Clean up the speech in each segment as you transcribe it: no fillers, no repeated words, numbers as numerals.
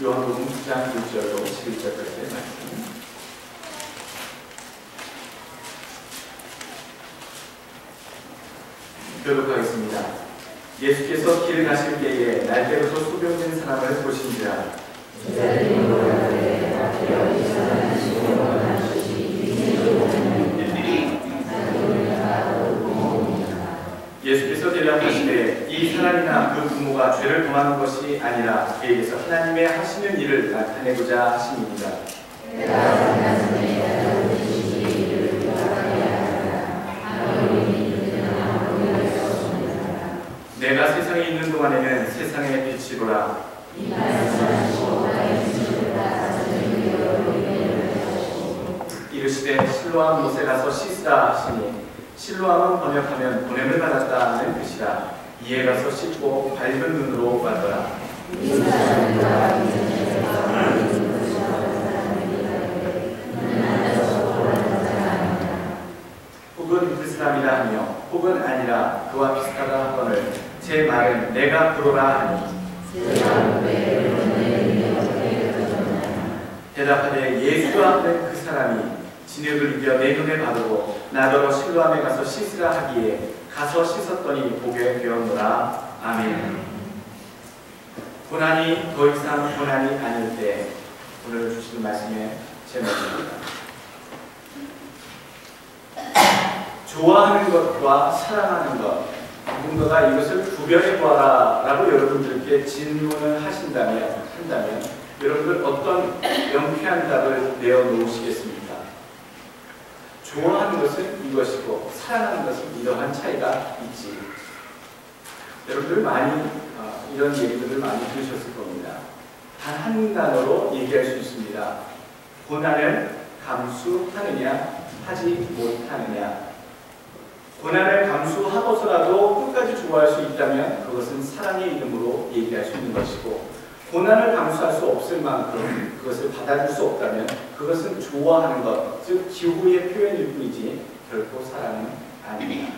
요한복음 9장 1절로 11절까지의 말씀. 교독하겠습니다. 예수께서 길 가실 때에 날때부터 소병된 사람을 보신지라. 예수께서 대답하시되 이 사람이나 그 부모가 죄를 범하는 것이 아니라 그에게서 하나님의 하시는 일을 나타내고자 하심입니다. 내가 세상에 있는 동안에는 세상의 빛이로라. 이르시되 실로암 못에 가서 씻으라 하시니 실로암은 번역하면 보냄을 받았다 하는 뜻이라. 이에 가서 씻고 밝은 눈으로 받더라. 혹은 그 사람이라 하며 혹은 아니라 그와 비슷하다 하거늘 제 말은 내가 그러라 하니 대답하되 예수가 하는 그 사람이 진흙을 이겨 내 눈에 바르고 나더러 실로암에 가서 씻으라 하기에 가서 씻었더니 보게 되었노라. 아멘. 고난이 더 이상 고난이 아닐 때 오늘 주시는 말씀의 제목입니다. 좋아하는 것과 사랑하는 것, 누군가가 이것을 구별해 보아라 라고 여러분들께 질문을 한다면 여러분들 어떤 명쾌한 답을 내어놓으시겠습니까? 좋아하는 것은 이것이고 사랑하는 것은 이러한 차이가 있지. 여러분들 많이 이런 얘기들을 많이 들으셨을 겁니다. 단 한 단어로 얘기할 수 있습니다. 고난을 감수하느냐 하지 못하느냐. 고난을 감수하고서라도 끝까지 좋아할 수 있다면 그것은 사랑의 이름으로 얘기할 수 있는 것이고, 고난을 감수할 수 없을 만큼 그것을 받아줄 수 없다면 그것은 좋아하는 것, 즉 기호의 표현일 뿐이지 결코 사랑은 아닙니다.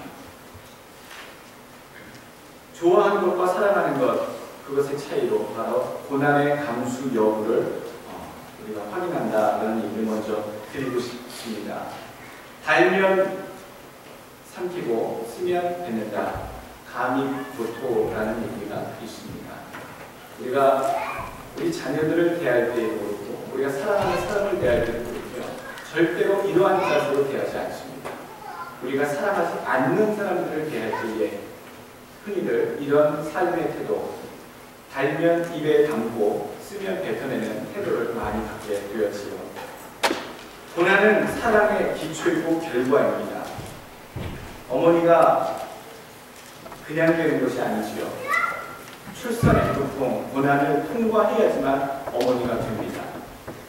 좋아하는 것과 사랑하는 것, 그것의 차이로 바로 고난의 감수 여부를 우리가 확인한다라는 얘기를 먼저 드리고 싶습니다. 달면 삼키고 쓰면 뱉는다. 가미부토라는 얘기가 있습니다. 우리가 우리 자녀들을 대할 때에도 그렇고 우리가 사랑하는 사람을 대할 때도 그렇고요. 절대로 이러한 자세로 대하지 않습니다. 우리가 사랑하지 않는 사람들을 대할 때에 흔히들 이런 삶의 태도, 달면 입에 담고 쓰면 뱉어내는 태도를 많이 갖게 되었지요. 고난은 사랑의 기초이고 결과입니다. 어머니가 그냥 되는 것이 아니지요. 출산의 고통, 고난을 통과해야지만 어머니가 됩니다.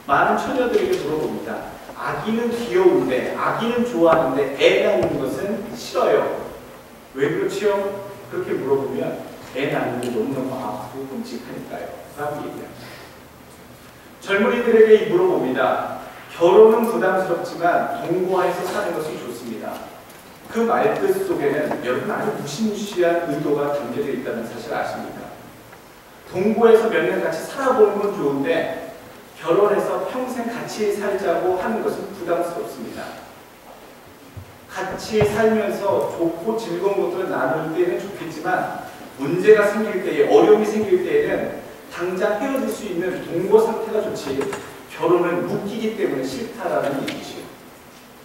많은 처녀들에게 물어봅니다. 아기는 귀여운데, 아기는 좋아하는데 애 낳는 것은 싫어요. 왜 그렇지요? 그렇게 물어보면 애 낳는 게 너무너무 아프고 끔찍하니까요 라고 얘기합니다. 젊은이들에게 물어봅니다. 결혼은 부담스럽지만 동거해서 사는 것이 좋습니다. 그 말뜻 속에는 여러분 아주 무시무시한 의도가 담겨져 있다는 사실 아십니까? 동거해서 몇 년 같이 살아보는 건 좋은데 결혼해서 평생 같이 살자고 하는 것은 부담스럽습니다. 같이 살면서 좋고 즐거운 것들을 나눌 때는 좋겠지만 문제가 생길 때에, 어려움이 생길 때에는 당장 헤어질 수 있는 동거 상태가 좋지 결혼은 묶이기 때문에 싫다라는 얘기죠.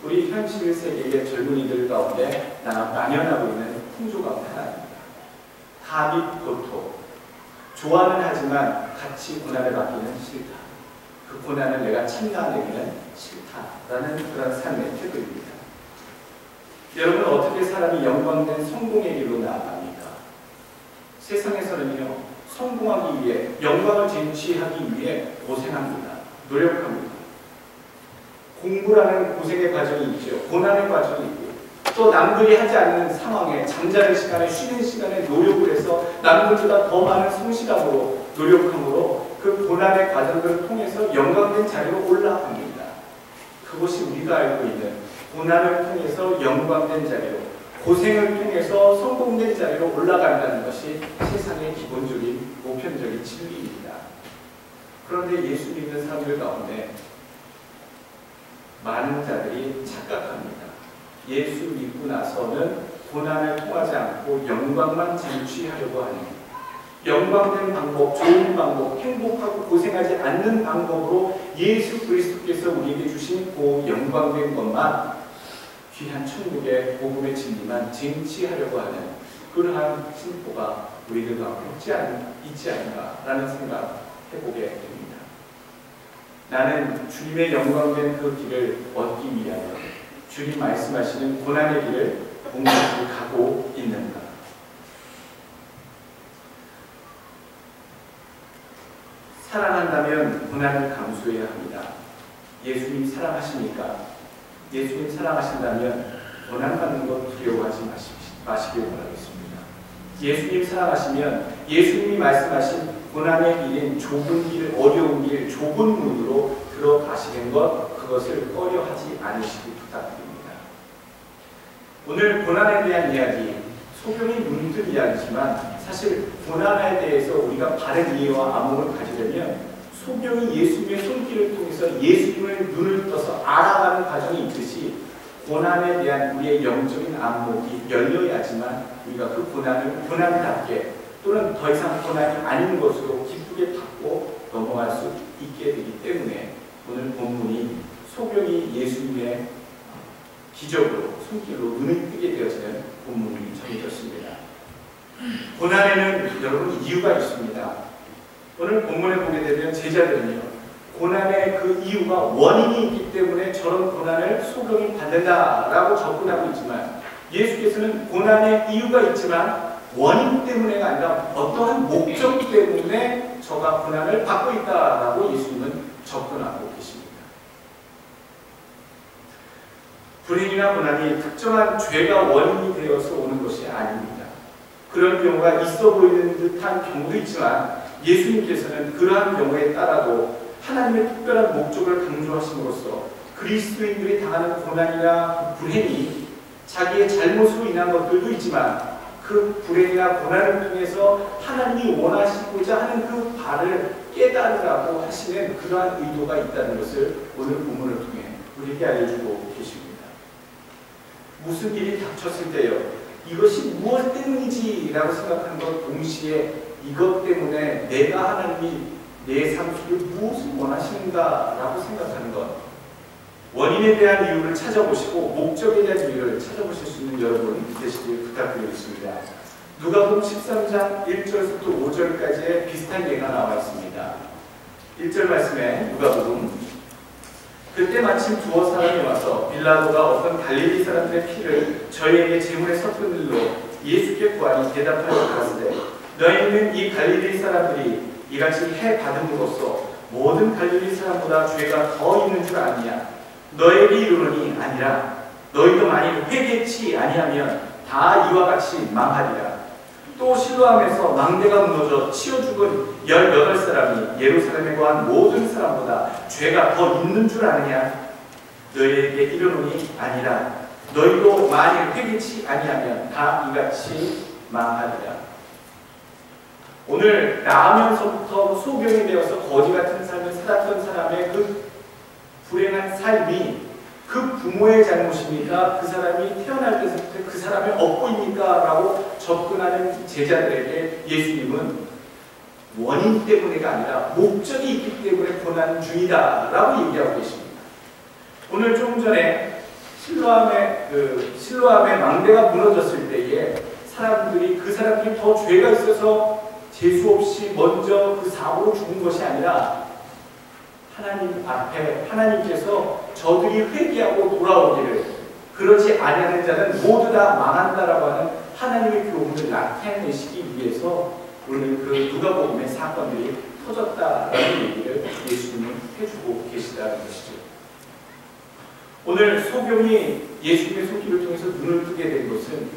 우리 현실 세계의 젊은이들 가운데 만연하고 있는 풍조 가운데 하나입니다. 가비고토. 좋아는 하지만 같이 고난을 받기는 싫다. 그 고난을 내가 참가하기는 싫다라는 그런 삶의 태도입니다. 여러분 어떻게 사람이 영광된 성공의 길로 나아갑니까? 세상에서는요, 성공하기 위해, 영광을 쟁취하기 위해 고생합니다. 노력합니다. 공부라는 고생의 과정이 있죠. 고난의 과정이 있고, 또 남들이 하지 않는 상황에 잠자는 시간에, 쉬는 시간에 노력을 해서 남들보다 더 많은 성실함으로 노력함으로 그 고난의 과정을 통해서 영광된 자리로 올라갑니다. 그것이 우리가 알고 있는 고난을 통해서 영광된 자리로, 고생을 통해서 성공된 자리로 올라간다는 것이 세상의 기본적인 보편적인 진리입니다. 그런데 예수 믿는 사람들 가운데 많은 자들이 착각합니다. 예수 믿고 나서는 고난을 통하지 않고 영광만 쟁취하려고 하는, 영광된 방법, 좋은 방법, 행복하고 고생하지 않는 방법으로 예수 그리스도께서 우리에게 주신 그 영광된 것만, 귀한 천국의 복음의 진리만 쟁취하려고 하는 그러한 심보가 우리들 가운데 있지 않은가라는 생각 해보게 됩니다. 나는 주님의 영광된 그 길을 얻기 위하여 주님 말씀하시는 고난의 길을 공부하고 가고 있는가? 사랑한다면 고난을 감수해야 합니다. 예수님 사랑하십니까? 예수님 사랑하신다면 고난받는 것 두려워하지 마시길 바라겠습니다. 예수님 사랑하시면 예수님이 말씀하신 고난의 길인 좁은 길, 어려운 길, 좁은 문으로 들어가시는 것, 그것을 꺼려하지 않으시길 부탁드립니다. 오늘 고난에 대한 이야기, 소경이 문득 이야기지만 사실 고난에 대해서 우리가 바른 이해와 암호를 가지려면 소경이 예수님의 손길을 통해서 예수님을 눈을 떠서 알아가는 과정이 있듯이 고난에 대한 우리의 영적인 안목이 열려야지만 우리가 그 고난을 고난답게 또는 더 이상 고난이 아닌 것으로 기쁘게 받고 넘어갈 수 있게 되기 때문에 오늘 본문이 소경이 예수님의 기적으로 손길로 눈을 뜨게 되어지는 본문이 정해졌습니다. 고난에는 여러분 이유가 있습니다. 오늘 본문에 보게 되면 제자들은요, 고난의 그 이유가 원인이 있기 때문에 저런 고난을 소경이 받는다라고 접근하고 있지만, 예수께서는 고난의 이유가 있지만 원인 때문에가 아니라 어떠한 목적 때문에 저가 고난을 받고 있다라고 예수님은 접근하고 계십니다. 불행이나 고난이 특정한 죄가 원인이 되어서 오는 것이 아닙니다. 그런 경우가 있어 보이는 듯한 경우도 있지만 예수님께서는 그러한 경우에 따라도 하나님의 특별한 목적을 강조하심으로써 그리스도인들이 당하는 고난이나 불행이 자기의 잘못으로 인한 것들도 있지만 그 불행이나 고난을 통해서 하나님이 원하시고자 하는 그 바를 깨달으라고 하시는 그러한 의도가 있다는 것을 오늘 본문을 통해 우리에게 알려주고 계십니다. 무슨 일이 닥쳤을 때요, 이것이 무엇 때문이지 라고 생각하는 것 동시에 이것 때문에 내가 하나님이 내 삶 속에 무엇을 원하시는가 라고 생각하는 것, 원인에 대한 이유를 찾아보시고 목적에 대한 이유를 찾아보실 수 있는 여러분 되시길 부탁드리겠습니다. 누가복음 13장 1절부터 5절까지의 비슷한 예가 나와 있습니다. 1절 말씀에 누가복음, 그때 마침 두어 사람이 와서 빌라도가 어떤 갈릴리 사람들의 피를 저희에게 제물에 섞은 일로 예수께 구하니 대답하여 가라사대, 너희는 이 갈릴리 사람들이 이같이 해 받음으로써 모든 갈릴리 사람보다 죄가 더 있는 줄 아니냐? 너에게 이르노니 아니라 너희도 만일 회개치 아니하면 다 이와 같이 망하리라. 또 실로암에서 망대가 무너져 치어 죽은 18사람이 예루살렘에 거한 모든 사람보다 죄가 더 있는 줄 아느냐? 너희에게 이르노니 아니라 너희도 만일 회개치 아니하면 다 이같이 망하리라. 오늘 나면서부터 소경이 되어서 거지 같은 삶을 살았던 사람의 그 불행한 삶이 그 부모의 잘못입니까? 그 사람이 태어날 때부터 그 사람의 업보입니까? 라고 접근하는 제자들에게 예수님은 원인 때문에가 아니라 목적이 있기 때문에 고난 중이다 라고 얘기하고 계십니다. 오늘 조금 전에 실로암의 망대가 무너졌을 때에 사람들이 그 사람들이 더 죄가 있어서 재수 없이 먼저 그 사고로 죽은 것이 아니라 하나님 앞에 하나님께서 저들이 회개하고 돌아오기를, 그러지 아니하는 자는 모두 다 망한다라고 하는 하나님의 교훈을 나타내시기 위해서 오늘 그 누가복음의 사건들이 터졌다라는 얘기를 예수님은 해주고 계시다는 것이죠. 오늘 소경이 예수님의 손길을 통해서 눈을 뜨게 된 것은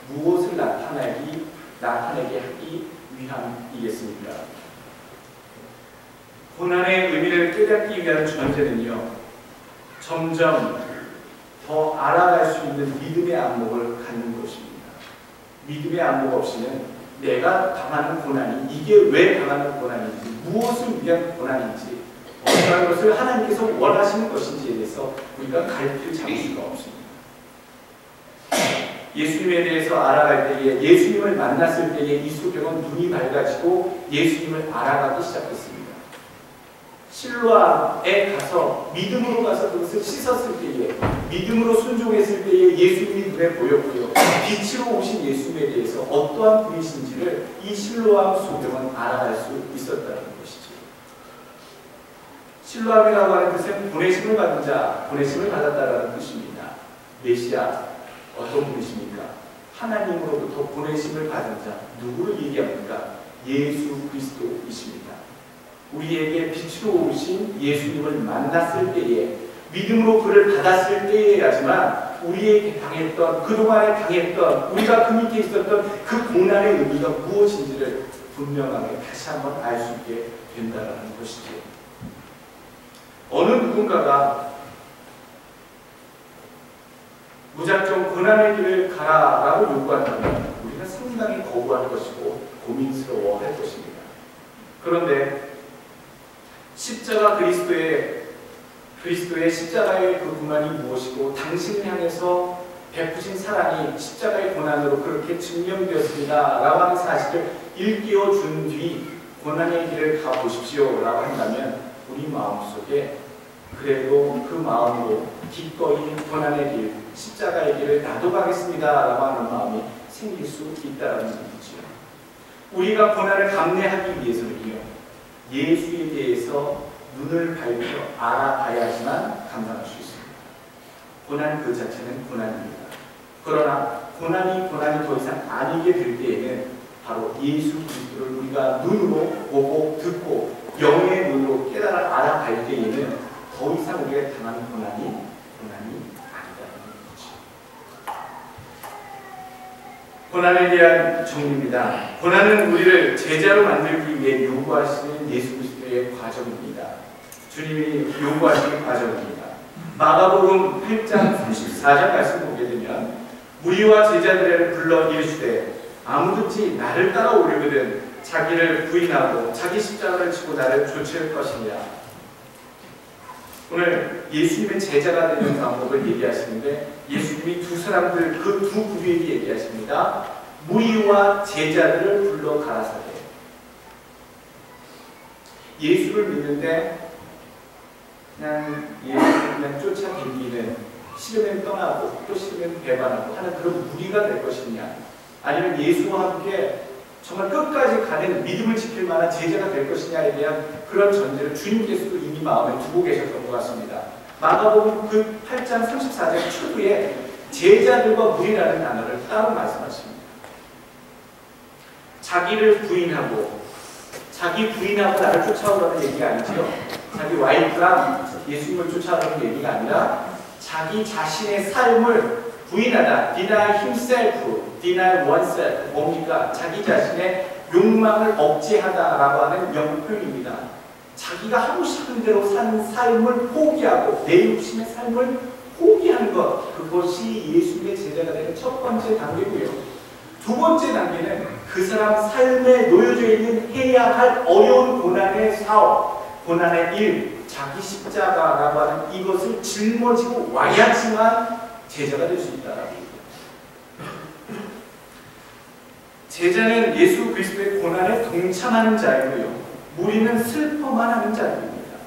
무엇을 나타내게 하기 위함이겠습니까? 고난의 의미를 깨닫기 위한 전제는요, 점점 더 알아갈 수 있는 믿음의 안목을 갖는 것입니다. 믿음의 안목 없이는 내가 당하는 고난이 이게 왜 당하는 고난인지, 무엇을 위한 고난인지 어떠한 것을 하나님께서 원하시는 것인지에 대해서 우리가 갈피를 잡을 수가 없습니다. 예수님에 대해서 알아갈 때에, 예수님을 만났을 때에 이소경은 눈이 밝아지고 예수님을 알아가기 시작했습니다. 실로암에 가서 믿음으로 가서 그것을 씻었을 때에, 믿음으로 순종했을 때에 예수님이 눈에 보였고요. 빛으로 오신 예수님에 대해서 어떠한 분이신지를 이 실로암 소경은 알아갈 수 있었다는 것이죠. 실로암이라고 하는 뜻은 보내심을 받은 자, 보내심을 받았다라는 뜻입니다. 메시아, 어떤 분이십니까? 하나님으로부터 보내심을 받은 자, 누구를 얘기합니까? 예수 그리스도이십니다. 우리에게 빛으로 오신 예수님을 만났을 때에, 믿음으로 그를 받았을 때에야지만 우리에게 당했던, 그동안에 당했던, 우리가 그 밑에 있었던 그 고난의 의미가 무엇인지를 분명하게 다시 한번 알 수 있게 된다는 것이죠. 어느 누군가가 무작정 고난의 길을 가라라고 요구한다면 우리는 상당히 거부할 것이고 고민스러워할 것입니다. 그런데 십자가 그리스도의 십자가의 그 고난이 무엇이고 당신을 향해서 베푸신 사랑이 십자가의 고난으로 그렇게 증명되었습니다 라고 하는 사실을 일깨워 준 뒤 고난의 길을 가보십시오 라고 한다면 우리 마음속에 그래도 그 마음으로 기꺼이 고난의 길, 십자가의 길을 나도 가겠습니다 라고 하는 마음이 생길 수 있다는 얘기죠. 우리가 고난을 감내하기 위해서는요, 예수에 대해서 눈을 밝혀 알아봐야지만 감당할 수 있습니다. 고난 그 자체는 고난입니다. 그러나 고난이 더 이상 아니게 될 때에는 바로 예수 그리스도를 우리가 눈으로 보고 듣고 영의 눈으로 깨달아 알아갈 때에는 더 이상 우리가 당하는 고난이 아니다는 거죠. 고난에 대한 정리입니다. 고난은 우리를 제자로 만들기 위해 요구하시는 예수 그리스도의 과정입니다. 주님이 요구하시는 과정입니다. 마가복음 8장 34절 말씀 보게 되면 무리와 제자들을 불러 이르시되 아무든지 나를 따라오려거든 자기를 부인하고 자기 십자가를 지고 나를 좇을 것이니라. 오늘 예수님의 제자가 되는 방법을 얘기하시는데 예수님이 두 사람들, 그 두 부류에게 얘기하십니다. 무리와 제자들을 불러 가라사대. 예수를 믿는데 그냥 예수를 그냥 쫓아다니는, 싫으면 떠나고 또 싫으면 배반하고 하는 그런 무리가 될 것이냐, 아니면 예수와 함께 정말 끝까지 가는 믿음을 지킬 만한 제자가 될 것이냐에 대한 그런 전제를 주님께서도 이미 마음에 두고 계셨던 것 같습니다. 마가복음 그 8장 34절 초부에 제자들과 무리라는 단어를 따로 말씀하십니다. 자기를 부인하고, 자기 부인하고 나를 쫓아오라는 얘기가 아니죠. 자기 와이프랑 예수님을 쫓아오라는 얘기가 아니라 자기 자신의 삶을 부인하다, deny himself, deny oneself, 뭡니까? 자기 자신의 욕망을 억제하다라고 하는 영어 표현입니다. 자기가 하고 싶은 대로 사는 삶을 포기하고 내 욕심의 삶을 포기하는 것, 그것이 예수님의 제자가 되는 첫 번째 단계고요. 두 번째 단계는 그 사람 삶에 놓여져 있는 해야 할 어려운 고난의 사업, 고난의 일, 자기 십자가라고 하는 이것을 짊어지고 와야지만 제자가 될 수 있다라고 얘기합니다. 제자는 예수 그리스도의 고난에 동참하는 자이고요, 무리는 슬퍼만 하는 자입니다.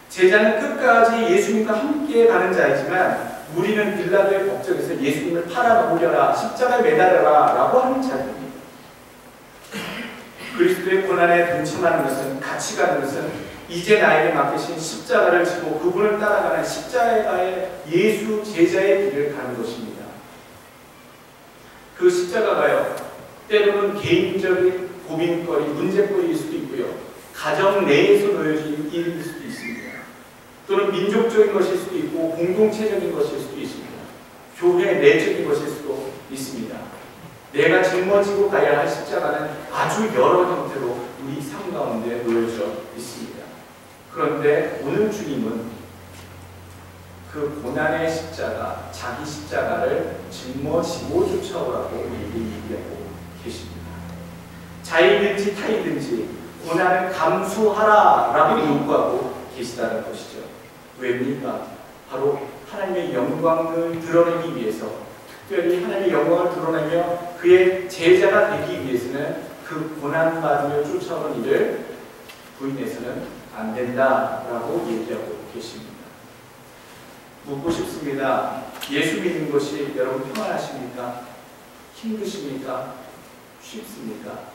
제자는 끝까지 예수님과 함께 가는 자이지만 무리는 빌라도의 법정에서 예수님을 팔아먹으려라, 십자가에 매달아라 라고 하는 자입니다. 그리스도의 고난에 동참하는 것은, 같이 가는 것은 이제 나에게 맡기신 십자가를 지고 그분을 따라가는 십자가의 예수 제자의 길을 가는 것입니다. 그 십자가가요, 때로는 개인적인 고민거리, 문제거리일 수도 있고요, 가정 내에서 놓여진 일일 수도 있습니다. 또는 민족적인 것일 수도 있고 공동체적인 것일 수도 있습니다. 교회 내적인 것일 수도 있습니다. 내가 짊어지고 가야 할 십자가는 아주 여러 형태로 우리 삶 가운데 놓여져 있습니다. 그런데 오늘 주님은 그 고난의 십자가, 자기 십자가를 짊어지고 쫓아오라고 우리에게 얘기하고 계십니다. 자이든지 타이든지 고난을 감수하라라고 요구하고 계십니다. 계시다는 것이죠. 왜입니까? 바로 하나님의 영광을 드러내기 위해서, 특별히 하나님의 영광을 드러내며 그의 제자가 되기 위해서는 그 고난받으며 쫓아오는 일을 부인해서는 안 된다라고 얘기하고 계십니다. 묻고 싶습니다. 예수 믿는 것이 여러분 평안하십니까? 힘드십니까? 쉽습니까?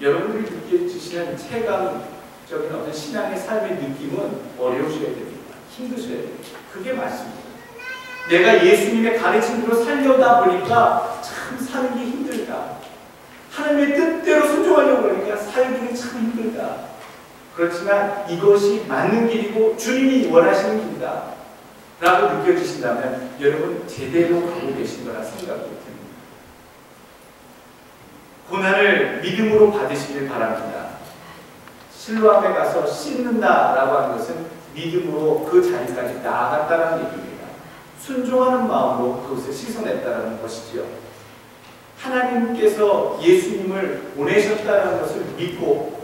여러분들이 느껴지시는 체감적인 어떤 신앙의 삶의 느낌은 어려우셔야 됩니다. 힘드셔야 됩니다. 그게 맞습니다. 내가 예수님의 가르침으로 살려다 보니까 참 사는 게 힘들다. 하나님의 뜻대로 순종하려고 그러니까 살기는 참 힘들다. 그렇지만 이것이 맞는 길이고 주님이 원하시는 길이다 라고 느껴지신다면 여러분 제대로 가고 계신 거라 생각이 듭니다. 고난을 믿음으로 받으시길 바랍니다. 실로암에 가서 씻는다라고 하는 것은 믿음으로 그 자리까지 나아갔다는 얘기입니다. 순종하는 마음으로 그것을 씻어냈다는 것이지요. 하나님께서 예수님을 보내셨다는 것을 믿고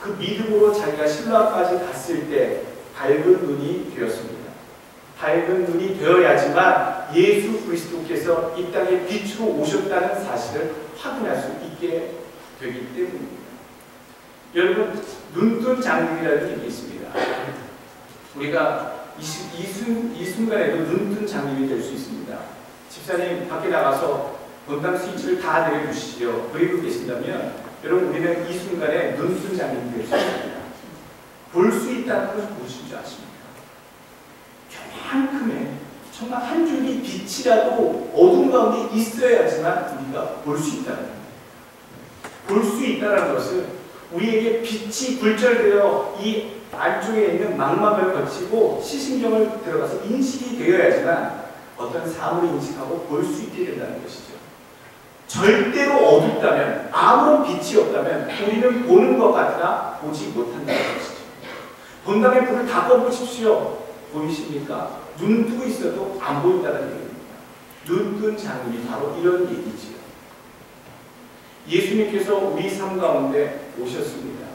그 믿음으로 자기가 실로암까지 갔을 때 밝은 눈이 되었습니다. 밝은 눈이 되어야지만 예수 그리스도께서 이 땅에 빛으로 오셨다는 사실을 확인할 수 있게 되기 때문입니다. 여러분, 눈뜬 장님이라는 얘기 있습니다. 우리가 이 순간에도 눈뜬 장님이 될 수 있습니다. 집사님 밖에 나가서 본당 스위치를 다 내려주시죠. 그리고 계신다면 여러분, 우리는 이 순간에 눈뜬 장님이 될 수 있습니다. 볼 수 있다는 것을 무엇인 줄 아십니까? 요만큼의 정말 한 줄기 빛이라도 어둠 가운데 있어야지만 우리가 볼 수 있다는 겁니다. 볼 수 있다는 것은 우리에게 빛이 굴절되어 이 안쪽에 있는 망막을 거치고 시신경을 들어가서 인식이 되어야지만 어떤 사물을 인식하고 볼 수 있게 된다는 것이죠. 절대로 어둡다면, 아무런 빛이 없다면 우리는 보는 것 같으나 보지 못한다는 것이죠. 본당의 불을 다 꺼보십시오. 보이십니까? 눈 뜨고 있어도 안 보인다는 얘기입니다. 눈 뜬 장님이 바로 이런 얘기지요. 예수님께서 우리 삶 가운데 오셨습니다.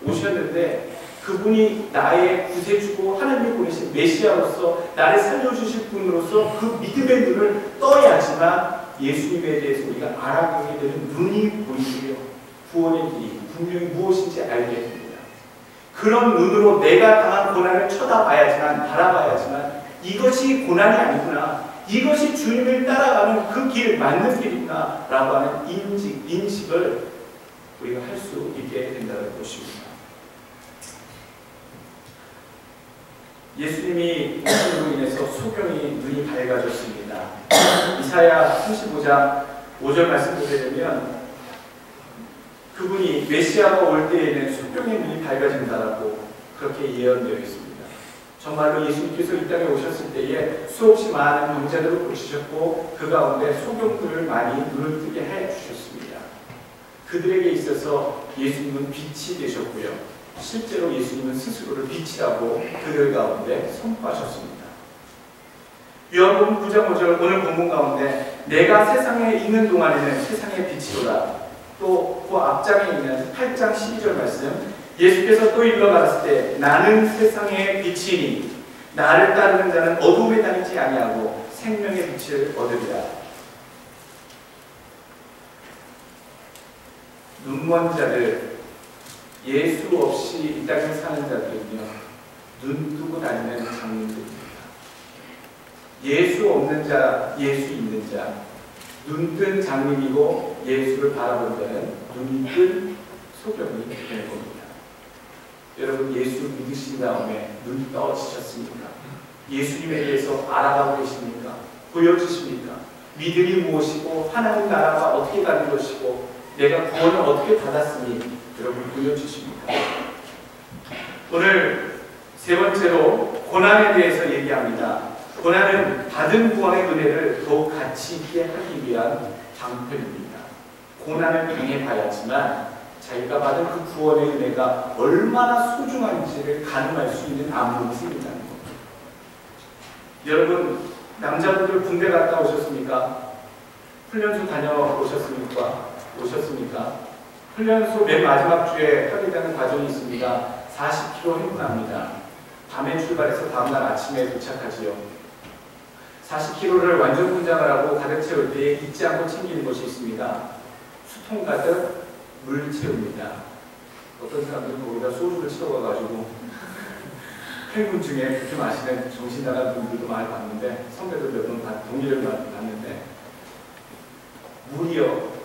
오셨는데 그분이 나의 구세주고 하나님이 보내신 메시아로서 나를 살려주실 분으로서 그 믿음의 눈을 떠야지만 예수님에 대해서 우리가 알아보게 되는 눈이 보이고요. 구원의 길이 분명히 무엇인지 알게 됩니다. 그런 눈으로 내가 당한 고난을 쳐다봐야지만, 바라봐야지만 이것이 고난이 아니구나, 이것이 주님을 따라가는 그 길, 맞는 길이구나 라고 하는 인식을 우리가 할 수 있게 된다는 것입니다. 예수님이 오심으로 인해서 소경이 눈이 밝아졌습니다. 이사야 35장 5절 말씀 보게 되면 그분이 메시아가 올 때에는 소경의 눈이 밝아진다라고 그렇게 예언되어 있습니다. 정말로 예수님께서 이 땅에 오셨을 때에 수없이 많은 병자들을 고치셨고 그 가운데 소경들을 많이 눈을 뜨게 해주셨습니다. 그들에게 있어서 예수님은 빛이 되셨고요. 실제로 예수님은 스스로를 빛이라고 그들 가운데 선포하셨습니다. 요한복음 9장 5절 오늘 본문 가운데 내가 세상에 있는 동안에는 세상의 빛이로다. 또 그 앞장에 있는 8장 12절 말씀 예수께서 또 일러 가셨을 때 나는 세상의 빛이니 나를 따르는 자는 어둠에 다니지 아니하고 생명의 빛을 얻으리라. 눈먼 자들, 예수 없이 이 땅에 사는 자들은요, 눈 뜨고 다니는 장님들입니다. 예수 없는 자, 예수 있는 자, 눈뜬 장님이고 예수를 바라본 자는 눈이 뜬 소경이 될 겁니다. 여러분, 예수 믿으신 다음에 눈이 떠지셨습니까? 예수님에 대해서 알아가고 계십니까? 보여주십니까? 믿음이 무엇이고 하나님 나라가 어떻게 가는 것이고 내가 구원을 어떻게 받았으니 여러분 보여주십니까? 오늘 세 번째로 고난에 대해서 얘기합니다. 고난은 받은 구원의 은혜를 더욱 가치 있게 하기 위한 방편입니다. 고난을 당해봐야지만 자기가 받은 그 구원의 은혜가 얼마나 소중한지를 가늠할 수 있는 안목이 생긴다는 겁니다. 여러분, 남자분들 군대 갔다 오셨습니까? 훈련소 다녀오셨습니까? 훈련소 맨 마지막 주에 하게 되는 과정이 있습니다. 40km 행군합니다. 밤에 출발해서 다음날 아침에 도착하지요. 40km를 완전 분장을 하고 가득 채울 때 잊지 않고 챙기는 것이 있습니다. 수통 가득 물 채웁니다. 어떤 사람들은 거기다 소주를 채워가지고 행군 중에 그렇게 마시는 정신 나간 분들도 많이 봤는데, 선배들 몇 번 동기를 봤는데, 물이요.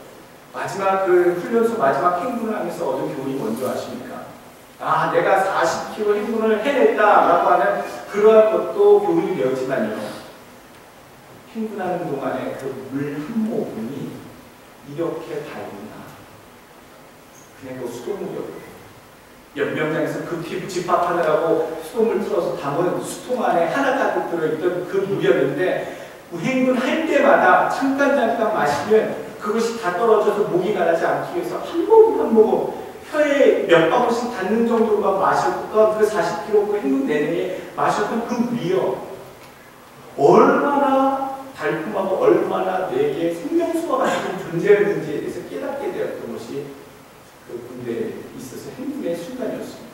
마지막 그 훈련소 마지막 행군을 하면서 얻은 교훈이 뭔지 아십니까? 아, 내가 40km 행군을 해냈다라고 하는 그러한 것도 교훈이 되었지만요. 행군하는 동안에 그 물 한 모금이 이렇게 달구나. 그냥 그 수돗물이었거든요. 연병장에서 급히 집합하느라고 수돗물 틀어서 담은 수통 안에 하나 가득 들어있던 그 물이었는데, 행군할 때마다 잠깐 마시면 그것이 다 떨어져서 목이 가라지 않기 위해서 한 모금 한 모금 혀에 몇 방울씩 닿는 정도로만 마셨던 그 40km 그 행군 내내 마셨던 그 물이요. 얼마나 달콤하고 얼마나 내게 생명수와 같은 존재였는지에 대해서 깨닫게 되었던 것이 그 군대에 있어서 행군의 순간이었습니다.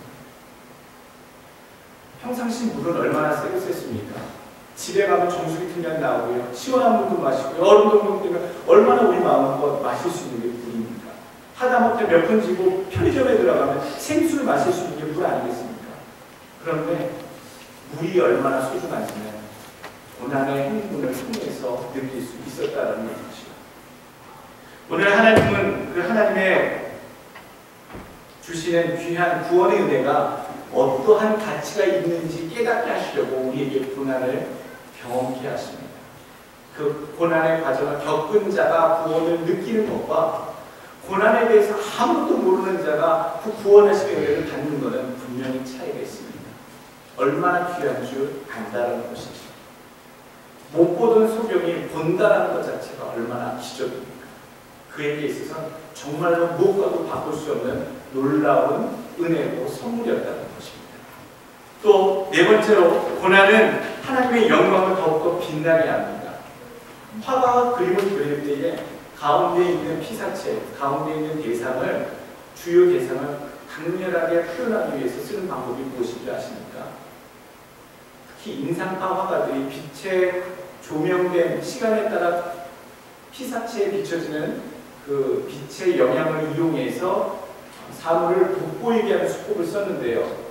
평상시 물은 얼마나 세고 셌습니까? 집에 가면 정수기 틀면 나오고요. 시원한 물도 마시고요. 얼음 동동 뜨면 얼마나 우리 마음껏 마실 수 있는 게 물입니까? 하다못해 몇 번 지고 편의점에 들어가면 생수를 마실 수 있는 게 물 아니겠습니까? 그런데 물이 얼마나 소중한지는 고난의 행군을 통해서 느낄 수 있었다는 것이죠. 오늘 하나님은 그 하나님의 주시는 귀한 구원의 은혜가 어떠한 가치가 있는지 깨닫게 하시려고 우리에게 고난을 경험케 하십니다. 그 고난의 과정을 겪은 자가 구원을 느끼는 것과 고난에 대해서 아무것도 모르는 자가 그 구원하심의 은혜를 받는 것은 분명히 차이가 있습니다. 얼마나 귀한 줄 안다는 것이죠. 못 보던 소경이 본다는 것 자체가 얼마나 기적입니까? 그에게 있어서 정말로 무엇과도 바꿀 수 없는 놀라운 은혜고 선물이었다는 것입니다. 또 네 번째로, 고난은 하나님의 영광을 더욱더 빛나게 합니다. 화가 그림을 그릴 때에 가운데 있는 피사체, 가운데 있는 대상을, 주요 대상을 강렬하게 표현하기 위해서 쓰는 방법이 무엇인지 아십니까? 특히 인상파 화가들이 빛에 조명된 시간에 따라 피사체에 비춰지는 그 빛의 영향을 이용해서 사물을 돋보이게 하는 수법을 썼는데요.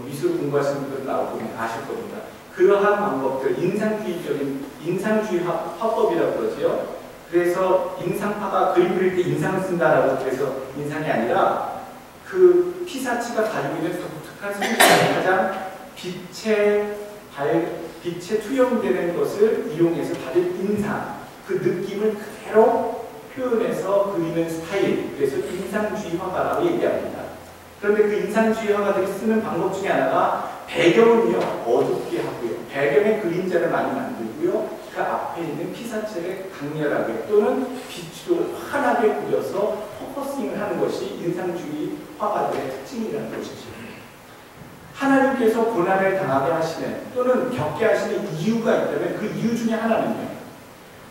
미술 공부하시는 분들 나오고 아실 겁니다. 그러한 방법들, 인상주의 화법이라고 그러죠. 그래서 인상파가 그림 그릴 때 인상을 쓴다라고 그래서 인상이 아니라 그 피사체가 가지고 있는 독특한 성질을 가장 빛에 투영되는 것을 이용해서 받은 인상, 그 느낌을 그대로 표현해서 그리는 스타일, 그래서 인상주의 화가라고 얘기합니다. 그런데 그 인상주의 화가들이 쓰는 방법 중에 하나가 배경은요 어둡게 하고요, 배경의 그림자를 많이 만들고요, 그 앞에 있는 피사체를 강렬하게 또는 빛으로 환하게 그려서 포커싱을 하는 것이 인상주의 화가들의 특징이라는 것이죠. 하나님께서 고난을 당하게 하시는 또는 겪게 하시는 이유가 있다면 그 이유 중에 하나는요,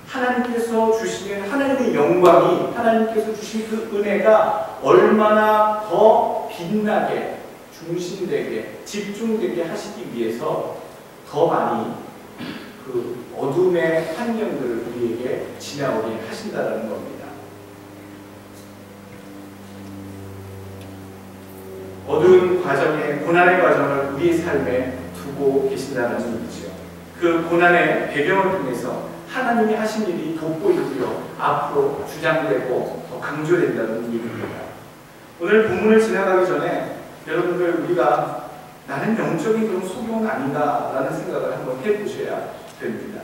하나님께서 주시는 하나님의 영광이, 하나님께서 주신 그 은혜가 얼마나 더 빛나게, 중심되게, 집중되게 하시기 위해서 더 많이 그 어둠의 환경들을 우리에게 지나오게 하신다는 겁니다. 어두운 과정에, 고난의 과정을 우리의 삶에 두고 계신다는 의미죠. 그 고난의 배경을 통해서 하나님이 하신 일이 돋보이고요, 앞으로 주장되고 더 강조된다는 의미입니다. 오늘 본문을 지나가기 전에 여러분들, 우리가 나는 영적인 그런 소경은 아닌가라는 생각을 한번 해보셔야 됩니다.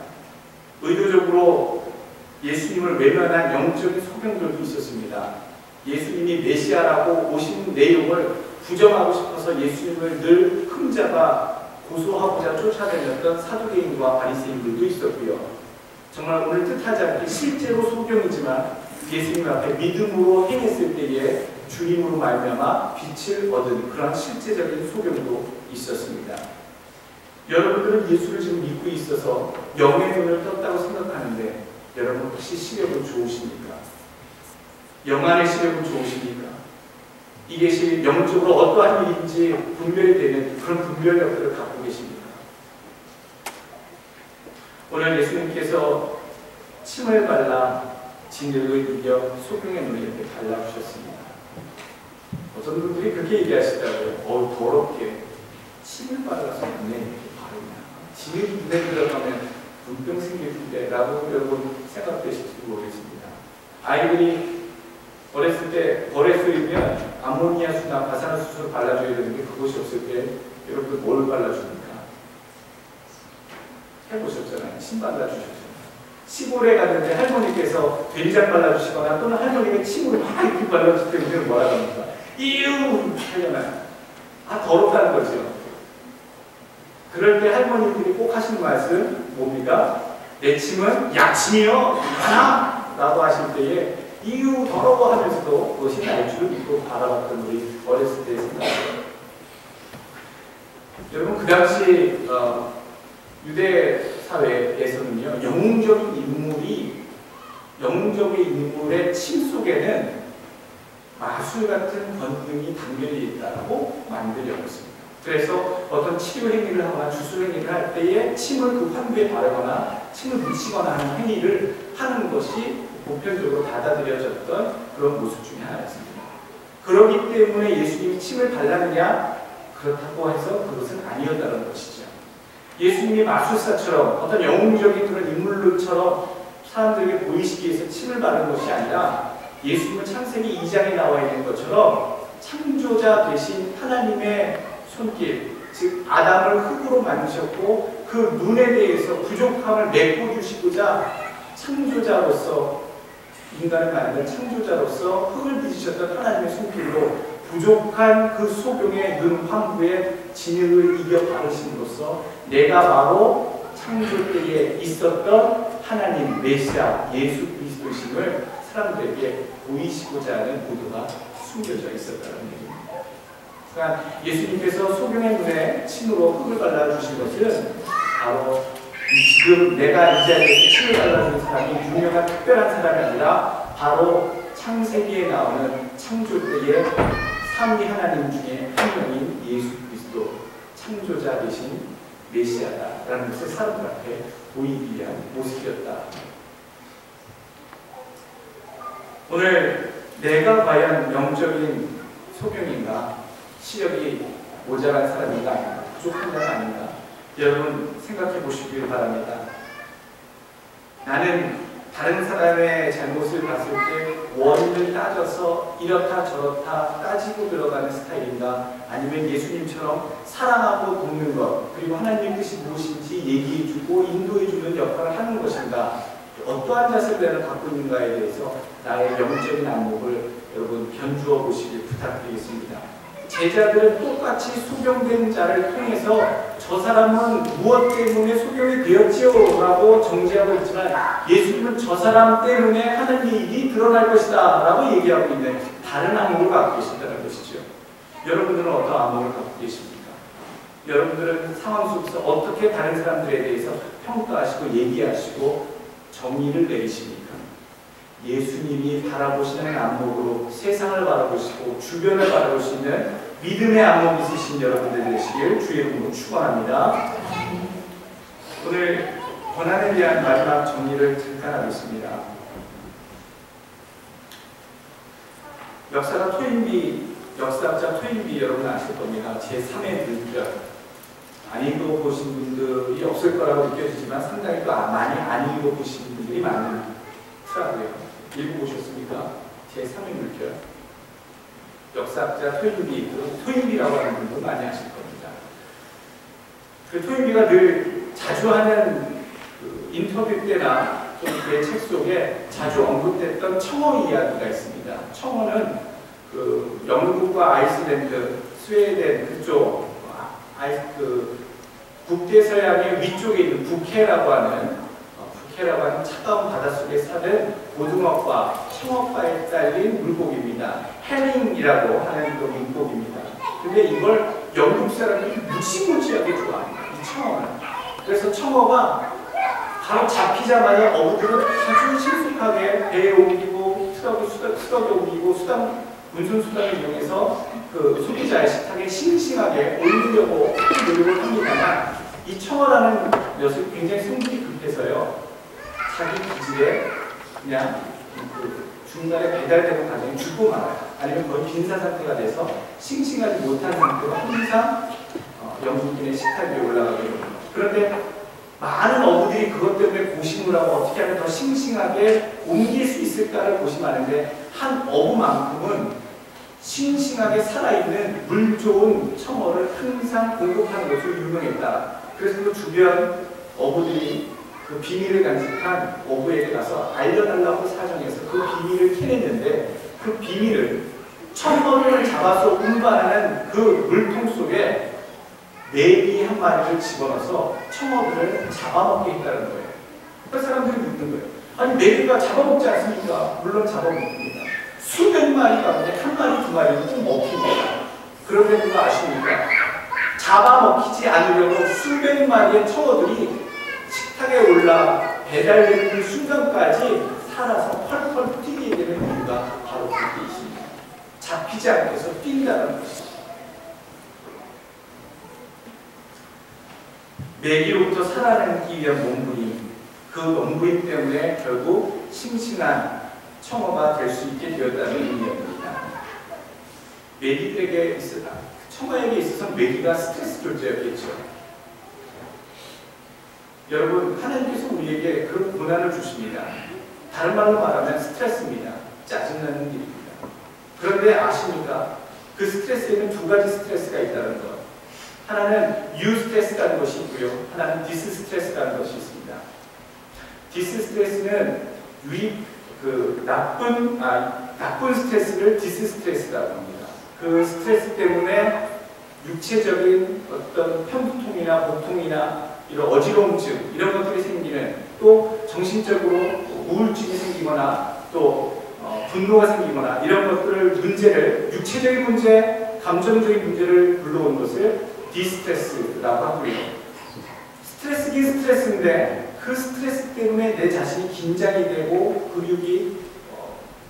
의도적으로 예수님을 외면한 영적인 소경들도 있었습니다. 예수님이 메시아라고 오신 내용을 부정하고 싶어서 예수님을 늘 흠잡아 고소하고자 쫓아다녔던 사두개인과 바리새인들도 있었고요. 정말 오늘 뜻하지 않게 실제로 소경이지만 예수님 앞에 믿음으로 행했을 때에 주님으로 말미암아 빛을 얻은 그런 실제적인 소경도 있었습니다. 여러분들은 예수를 지금 믿고 있어서 영의 눈을 떴다고 생각하는데 여러분 혹시 시력은 좋으십니까? 영안의 시력은 좋으십니까? 이것이 영적으로 어떠한 일인지 분별이 되는 그런 분별력들을 갖고 계십니까? 오늘 예수님께서 침을 발라 진흙을 이겨 소경의 눈에 이렇게 발라주셨습니다. 어떤 분들이 그렇게 얘기하시더라고요. 더럽게 침을 발라서 눈에 이렇게 바르냐. 진흙이 눈에 들어가면 눈병 생길 텐데 라고 여러분 생각되실지 모르겠습니다. 아이들이 어렸을 때 벌에서이면 아모니아수나 가산수소를 발라줘야 되는데 그것이 없을 때 여러분들 뭘 발라줍니까? 해보셨잖아요. 침 발라주셨잖아요. 시골에 갔는데 할머니께서 된장 발라주시거나 또는 할머니가 침으로 막 이렇게 발라주실 때 우리는 뭐라 합니까? 이유! 하려나요? 더럽다는 거죠. 그럴 때 할머니들이 꼭 하시는 말씀 뭡니까? 내 침은 약침이요! 하나! 라고 하실 때에 이유 더러워 하면서도 그것이 날 줄을 믿고 바라봤던 우리 어렸을 때의 생각이에요. 여러분 그 당시 유대 사회에서는요 영웅적인 인물의 침 속에는 마술 같은 권능이 담겨져 있다고 만들어졌습니다. 그래서 어떤 치료 행위를 하거나 주술 행위를 할 때에 침을 그 환부에 바르거나 침을 묻히거나 하는 행위를 하는 것이 보편적으로 받아들여졌던 그런 모습 중에 하나였습니다. 그렇기 때문에 예수님이 침을 발랐느냐? 그렇다고 해서 그것은 아니었다는 것이죠. 예수님이 마술사처럼 어떤 영웅적인 그런 인물처럼 사람들에게 보이시기 위해서 침을 바른 것이 아니라 예수님은 창세기 2장에 나와 있는 것처럼 창조자 되신 하나님의 손길, 즉 아담을 흙으로 만드셨고 그 눈에 대해서 부족함을 메꿔주시고자 창조자로서 인간을 만든 창조자로서 흙을 빚으셨던 하나님의 손길로 부족한 그 소경의 눈 환부에 진흙을 이겨 바르심으로써 내가 바로 창조 때에 있었던 하나님 메시아 예수 그리스도심을 사람들에게 보이시고자 하는 의도가 숨겨져 있었다는 얘기입니다. 그러니까 예수님께서 소경의 눈에 침으로 흙을 발라주신 것은 바로 지금 내가 이 자리에서 침을 발라주는 사람이 유명한 특별한 사람이 아니라 바로 창세기에 나오는 창조 때의 삼위 하나님 중에 한 명인 예수 그리스도 창조자 되신 메시아다라는 것을 사람들 앞에 보이기 위한 모습이었다. 오늘 내가 과연 영적인 소경인가, 시력이 모자란 사람인가, 부족한 자가 아닌가, 여러분 생각해 보시길 바랍니다. 나는 다른 사람의 잘못을 봤을 때 원인을 따져서 이렇다 저렇다 따지고 들어가는 스타일인가, 아니면 예수님처럼 사랑하고 돕는 것, 그리고 하나님의 뜻이 무엇인지 얘기해주고 인도해주는 역할을 하는 것인가, 어떠한 자세를 내가 갖고 있는가에 대해서 나의 영적인 안목을 여러분 견주어 보시길 부탁드리겠습니다. 제자들은 똑같이 소경된 자를 통해서 저 사람은 무엇 때문에 소경이 되었지요? 라고 정죄하고 있지만 예수님은 저 사람 때문에 하나님의 일이 드러날 것이다 라고 얘기하고 있는 다른 안목을 갖고 계신다는 것이죠. 여러분들은 어떤 안목을 갖고 계십니까? 여러분들은 상황 속에서 어떻게 다른 사람들에 대해서 평가하시고 얘기하시고 정의를 내리십니까? 예수님이 바라보시는 안목으로 세상을 바라보시고 주변을 바라볼 수 있는 믿음의 안목이 있으신 여러분들 되시길 주의 이름으로 축원합니다. 오늘 고난에 대한 마지막 정리를 잠깐 하겠습니다. 역사가 역사학자 토인비 여러분 아실 겁니다. 제3의 물결. 안 읽어보신 분들이 없을 거라고 느껴지지만 상당히 또 많이 안 읽어보신 분들이 많더라고요. 읽어보셨습니까? 제3의 물결. 역사학자 토인비라고 하는 분도 많이 아실 겁니다. 그 토인비가 늘 자주 하는 그 인터뷰 때나 또 그 책 속에 자주 언급됐던 청어 이야기가 있습니다. 청어는 그 영국과 아이슬란드, 스웨덴 그쪽 북대서양의 위쪽에 있는 북해라고 하는 차가운 바닷속에 사는 고등어과 청어과에 딸린 물고기입니다. 해링이라고 하는 그 물고기입니다. 근데 이걸 영국 사람들이 무지무지하게 좋아합니다. 이 청어는. 그래서 청어가 바로 잡히자마자 어부들은 아주 신속하게 배에 옮기고 트럭에 옮기고 수당 운송수단을 이용해서 그 소비자의 식탁에 싱싱하게 올리려고 노력을 합니다만, 이 청어라는 녀석이 굉장히 성질이 급해서요, 자기 기질에 그냥 그 중간에 배달되는 과정이 죽고 말아요. 아니면 거의 빈사 상태가 돼서 싱싱하지 못한 상태로 항상 영국인의 식탁 위에 올라가게 됩니다. 그런데 많은 어부들이 그것 때문에 고심을 하고 어떻게 하면 더 싱싱하게 옮길 수 있을까를 고심하는데, 한 어부만큼은 싱싱하게 살아있는 물 좋은 청어를 항상 공급하는 것으로 유명했다. 그래서 그 주변 어부들이 그 비밀을 간직한 어부에게 가서 알려달라고 사정해서 그 비밀을 캐냈는데, 그 비밀을 청어를 잡아서 운반하는 그 물통 속에 메기 한 마리를 집어넣어서 청어들을 잡아먹게 했다는 거예요. 그래서 사람들이 묻는 거예요. 아니, 메기가 잡아먹지 않습니까? 물론 잡아먹습니다. 수백 마리 가운데 한 마리, 두 마리는 좀 먹힙니다. 그런데 누가 아십니까? 잡아먹히지 않으려고 수백 마리의 청어들이 식탁에 올라 배달되는 순간까지 살아서 펄펄 뛰게 되는 이유가 바로 그게 있습니다. 잡히지 않게 해서 뛴다는 것이죠. 메기로부터 살아내기 위한 몸부림, 그 몸부림 때문에 결국 싱싱한 청어가 될 수 있게 되었다는 의미입니다. 메기들에게 청어에게 있어서 메기가 스트레스 존재였겠죠. 여러분, 하나님께서 우리에게 그런 고난을 주십니다. 다른 말로 말하면 스트레스입니다. 짜증나는 일입니다. 그런데 아십니까? 그 스트레스에는 두 가지 스트레스가 있다는 것. 하나는 유스트레스라는 것이 있고요. 하나는 디스스트레스라는 것이 있습니다. 디스스트레스는 나쁜 스트레스를 디스스트레스라고 합니다. 그 스트레스 때문에 육체적인 어떤 편두통이나 복통이나 이런 어지러움증, 이런 것들이 생기는, 또 정신적으로 우울증이 생기거나 또 분노가 생기거나 이런 문제를, 육체적인 문제, 감정적인 문제를 불러온 것을 디스트레스라고 하고요. 스트레스긴 스트레스인데 그 스트레스 때문에 내 자신이 긴장이 되고 근육이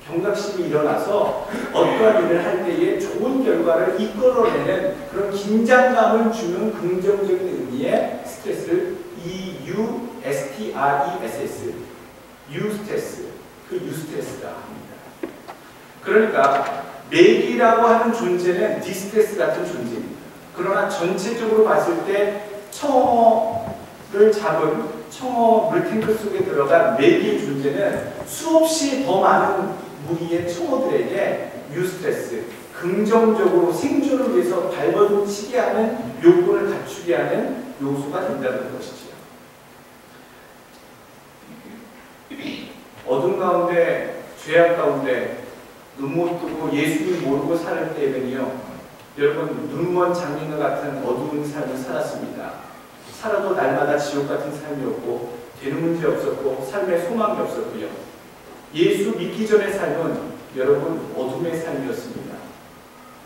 경각심이 일어나서 어떠한 일을 할 때에 좋은 결과를 이끌어내는 그런 긴장감을 주는 긍정적인 의미의 스트레스를 EUSTRESS, 유스트레스, 그 유스트레스라 합니다. 그러니까 메기라고 하는 존재는 디스트레스 같은 존재입니다. 그러나 전체적으로 봤을 때 청어를 잡은 청어 물탱크 속에 들어간 메기의 존재는 수없이 더 많은 무리의 청어들에게 유스트레스, 긍정적으로 생존을 위해서 발버둥치게 하는 요건을 갖추게 하는 요소가 된다는 것이죠. 어둠 가운데, 죄악 가운데 눈 못 뜨고 예수님 모르고 살 때에는요, 여러분, 눈먼 장님과 같은 어두운 삶을 살았습니다. 살아도 날마다 지옥 같은 삶이었고 되는 문제 없었고 삶에 소망이 없었고요. 예수 믿기 전의 삶은 여러분 어둠의 삶이었습니다.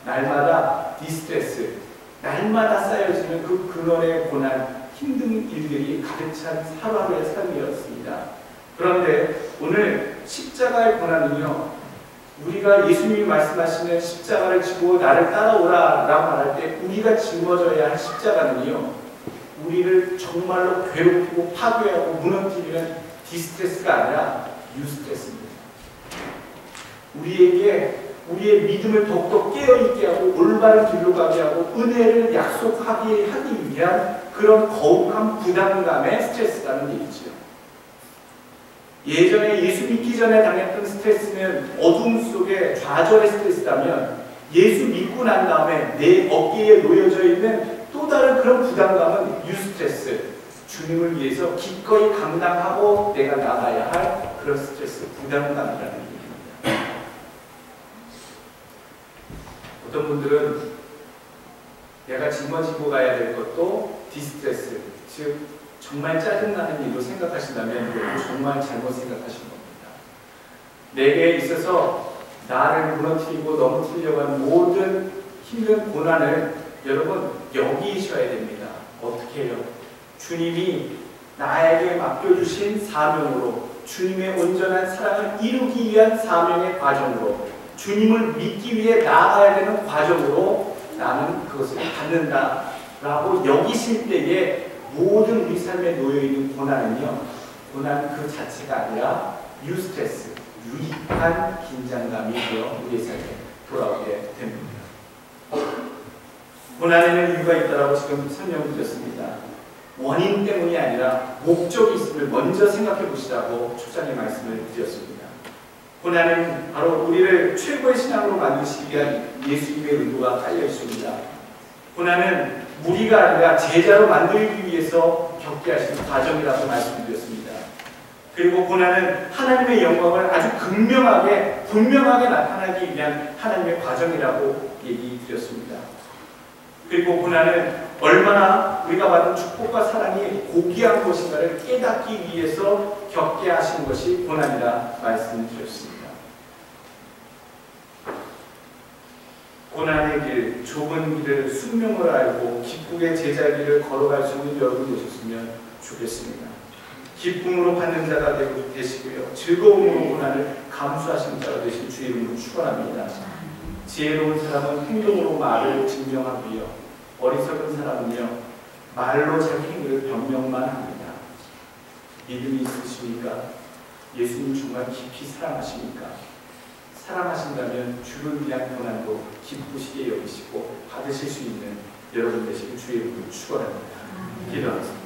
날마다 디스트레스, 날마다 쌓여지는 그 근원의 고난, 힘든 일들이 가득 찬 하루하루의 삶이었습니다. 그런데 오늘 십자가의 고난은요, 우리가 예수님이 말씀하시는 십자가를 지고 나를 따라오라 라고 말할 때 우리가 짊어져야 할 십자가는요, 우리를 정말로 괴롭히고 파괴하고 무너뜨리는 디스트레스가 아니라 유스트레스입니다. 우리의 믿음을 더욱더 깨어있게 하고 올바른 길로 가게 하고 은혜를 약속하게 하기 위한 그런 거룩한 부담감의 스트레스라는 얘기죠. 예전에 예수 믿기 전에 당했던 스트레스는 어둠 속의 좌절의 스트레스라면, 예수 믿고 난 다음에 내 어깨에 놓여져 있는 또 다른 그런 부담감은 유스트레스, 주님을 위해서 기꺼이 감당하고 내가 나가야 할 그런 스트레스, 부담감이라는 얘기입니다. 어떤 분들은 내가 짊어지고 가야 될 것도 디스트레스, 즉 정말 짜증나는 일로 생각하신다면 그것도 정말 잘못 생각하신 겁니다. 내게 있어서 나를 무너뜨리고 넘어뜨리려고 하는 모든 힘든 고난을 여러분 여기셔야 됩니다. 어떻게 해요? 주님이 나에게 맡겨주신 사명으로, 주님의 온전한 사랑을 이루기 위한 사명의 과정으로 주님을 믿기 위해 나아가야 되는 과정으로 나는 그것을 받는다라고 여기실 때에 모든 우리 삶에 놓여있는 고난은요, 고난 그 자체가 아니라 유스트레스, 유익한 긴장감이 되어 우리의 삶에 돌아오게 됩니다. 고난에는 이유가 있다라고 지금 설명을 드렸습니다. 원인 때문이 아니라 목적이 있음을 먼저 생각해 보시라고 초장에 말씀을 드렸습니다. 고난은 바로 우리를 최고의 신앙으로 만드시기 위한 예수님의 의도가 깔려 있습니다. 고난은 무리가 아니라 제자로 만들기 위해서 겪게 하시는 과정이라고 말씀드렸습니다. 그리고 고난은 하나님의 영광을 아주 분명하게 나타나기 위한 하나님의 과정이라고 얘기 드렸습니다. 그리고 고난은 얼마나 우리가 받은 축복과 사랑이 고귀한 것인가를 깨닫기 위해서 겪게 하신 것이 고난이라 말씀드렸습니다. 고난의 길, 좁은 길을 숙명을 알고 기쁘게 제자의 길을 걸어갈 수 있는 여러분 되셨으면 좋겠습니다. 기쁨으로 받는 자가 되시고요, 즐거움으로 고난을 감수하시는 자가 되신 주의 이름으로 축원합니다. 지혜로운 사람은 행동으로 말을 증명하고요, 어리석은 사람은요 말로 자기 행위를 변명만 합니다. 믿음이 있으십니까? 예수님 정말 깊이 사랑하십니까? 사랑하신다면 주를 위한 고난도 기쁘시게 여기시고 받으실 수 있는 여러분 되시길 주의 이름으로 축원합니다. 기도하겠습니다.